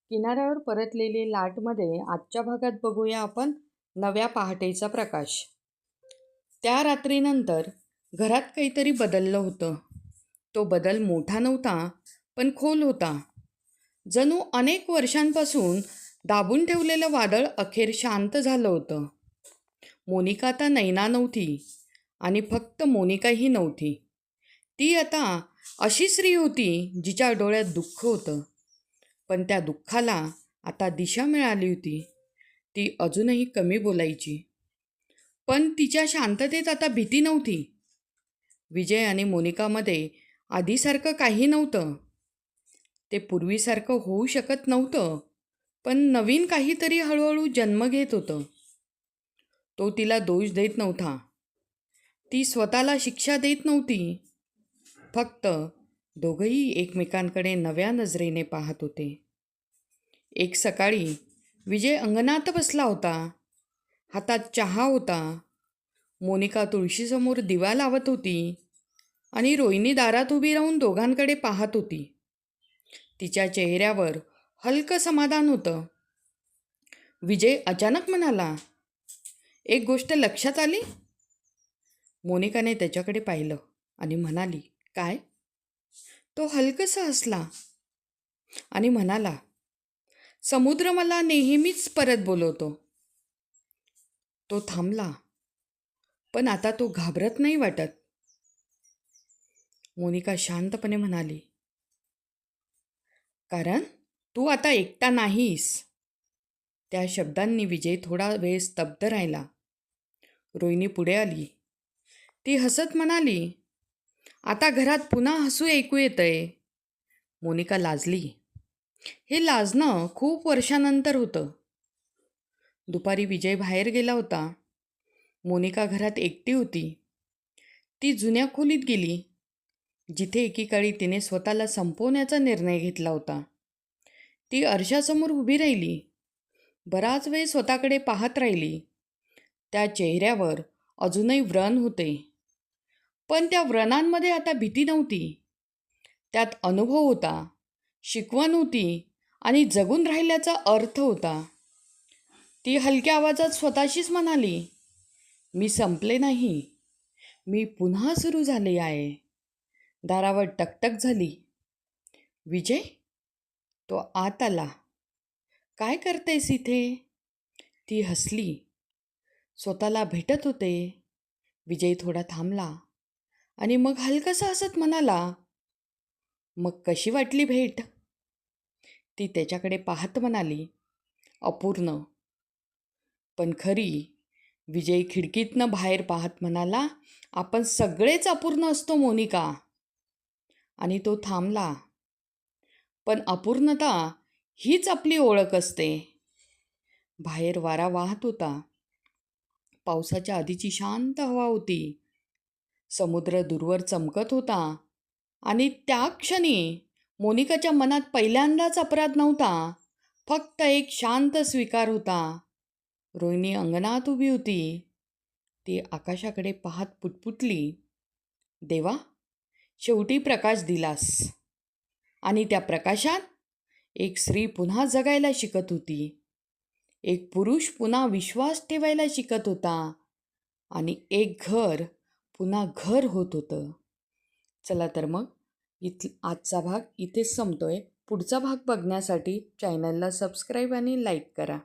किनाऱ्यावर परतलेली लाटमध्ये आजच्या भागात बघूया आपण नव्या पहाटेचा प्रकाश. त्या रात्रीनंतर घरात काहीतरी बदललं होतं. तो बदल मोठा नव्हता, पण खोल होता. जणू अनेक वर्षांपासून दाबून ठेवलेलं वादळ अखेर शांत झालं होतं. मोनिका आता नैना नव्हती आणि फक्त मोनिकाही नव्हती. ती आता अशी स्त्री होती जिच्या डोळ्यात दुःख होतं, पण त्या दुःखाला आता दिशा मिळाली होती. ती अजूनही कमी बोलायची, पण तिच्या शांततेत आता भीती नव्हती. विजय आणि मोनिकामध्ये आधीसारखं काही नव्हतं. ते पूर्वीसारखं होऊ शकत नव्हतं, पण नवीन काहीतरी हळूहळू जन्म घेत होतं. तो तिला दोष देत नव्हता, ती स्वतःला शिक्षा देत नव्हती. फक्त दोघंही एकमेकांकडे नव्या नजरेने पाहत होते. एक सकाळी विजय अंगणात बसला होता. हातात चहा होता. मोनिका तुळशीसमोर दिवा लावत होती आणि रोहिणी दारात उभी राहून दोघांकडे पाहत होती. तिच्या चेहऱ्यावर हलकं समाधान होतं. विजय अचानक म्हणाला, "एक गोष्ट लक्षात आली?" मोनिकाने त्याच्याकडे पाहिलं आणि म्हणाली, "काय?" तो हलकसा हसला आणि म्हणाला, "समुद्र मला नेहमीच परत बोलवतो." तो थांबला, पण आता तो घाबरत नाही वाटत. मोनिका शांतपणे म्हणाली, "कारण तू आता एकटा नाहीस." त्या शब्दांनी विजय थोडा वेळ स्तब्ध राहिला. रोहिणी पुढे आली. ती हसत म्हणाली, "आता घरात पुन्हा हसू ऐकू येतंय." मोनिका लाजली. हे लाजणं खूप वर्षानंतर होतं. दुपारी विजय बाहेर गेला होता. मोनिका घरात एकटी होती. ती जुन्या खोलीत गेली, जिथे एकेकाळी तिने स्वतःला संपवण्याचा निर्णय घेतला होता. ती आरशासमोर उभी राहिली. बराच वेळ स्वतःकडे पाहत राहिली. त्या चेहऱ्यावर अजूनही व्रण होते, पण त्या व्रणांमध्ये आता भीती नव्हती. त्यात अनुभव होता, शिकवण होती आणि जगून राहिल्याचा अर्थ होता. ती हलक्या आवाजात स्वतःशीच म्हणाली, "मी संपले नाही, मी पुन्हा सुरू झाले आहे." दारावर टकटक झाली. "विजय?" तो आत आला. "काय करतेस इथे?" ती हसली. स्वतःला भेटत होते. विजय थोडा थांबला आणि मग हलकसा हसत म्हणाला, "मग कशी वाटली भेट?" ती त्याच्याकडे पाहत म्हणाली, "अपूर्ण." पण खरी. विजय खिडकीतनं बाहेर पाहत म्हणाला, "आपण सगळेच अपूर्ण असतो मोनिका." आणि तो थांबला. पण अपूर्णता हीच आपली ओळख असते. बाहेर वारा वाहत होता. पावसाच्या आधीची शांत हवा होती. समुद्र दूरवर चमकत होता आणि त्या क्षणी मोनिकाच्या मनात पहिल्यांदाच अपराध नव्हता, फक्त एक शांत स्वीकार होता. रोहिणी अंगणात उभी होती. ती आकाशाकडे पाहत पुटपुटली, "देवा, शेवटी प्रकाश दिलास." आणि त्या प्रकाशात एक स्त्री पुन्हा जगायला शिकत होती. एक पुरुष पुन्हा विश्वास ठेवायला शिकत होता आणि एक घर पुन्हा घर होत होतं. चला तर मग आजचा भाग इथेच संपतोय. पुढचा भाग बघण्यासाठी चॅनलला सबस्क्राईब आणि लाईक करा.